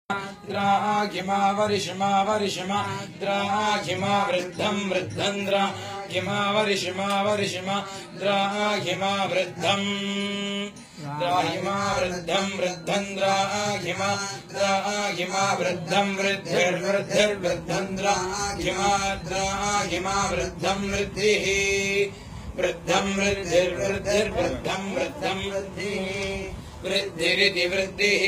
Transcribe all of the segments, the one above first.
द्राघिमा वरिष्मा वरिष्मा द्राघिमा वृद्धं वृद्धं द्राघिमा वरिष्मा वरिष्मा द्राघिमा वृद्धं द्राघिमा वृद्धं वृद्धं द्राघिमा द्राघिमा वृद्धं वृद्धिर्वृद्धिर्वृद्धं द्राघिमा वृद्धं वृद्धिः वृद्धं वृद्धिर्वृद्धिर्वृद्धं वृद्धं वृद्धिः वृद्धिरिति वृद्धिः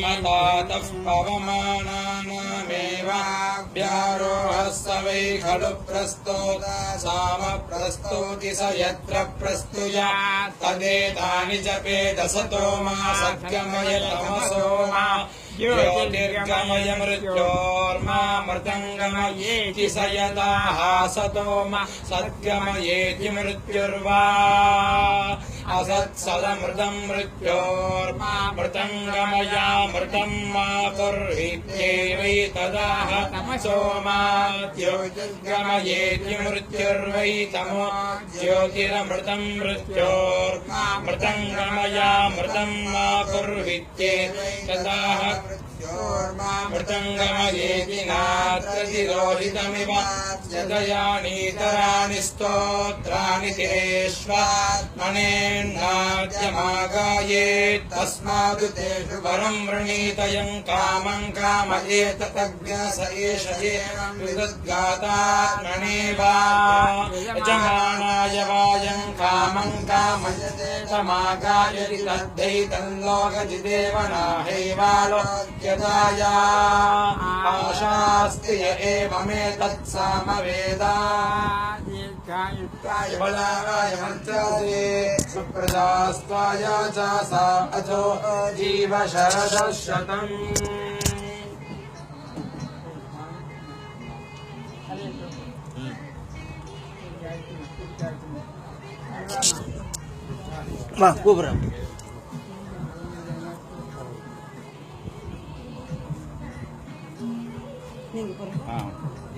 अतातः पवमानानामेवाभ्यारोहः वै खलु प्रस्तोता सामप्रस्तौति स यत्र प्रस्तुयात् तदेतानि जपेदसतो मा सत्यमय तमसो मा ज्योतिर्गमय मृत्योर्मामृतङ्गमयेति स यदाः सतो मा सत्यमयेति मृत्युर्वा असत्सदमृतं मृत्योर्मामृतङ्गमयामृतं मा कुर्वीत्येवै तदाह तमसो मा ज्योतिर्गमयेति मृत्युर्वै तमो ज्योतिरमृतं मृत्योर्मामृतङ्गमयामृतं मा कुर्वीत्येवै तदाह मृतङ्गमयेति नात्रतिरोहितमिव यदयानीतराणि स्तोत्राणि तेष्वात्मनेन्नाद्यमागायेत् तस्मादु तेषु वरं वृणीतयं कामं कामयेत तज्ञ स एष विदद्गातात्मने वा यजमानाय वायं कामं कामयते तमागायति तद्धैतल्लोकजिदेव नाहैवालोक्यदाया आशास्ति य एवमेतत्सामवेदा दीर्घायुक्ताय बलाय मन्त्रादे सुप्रजास्त्वाय च सा अथो जीव शरदः शतम् वाह कोबरा हाँ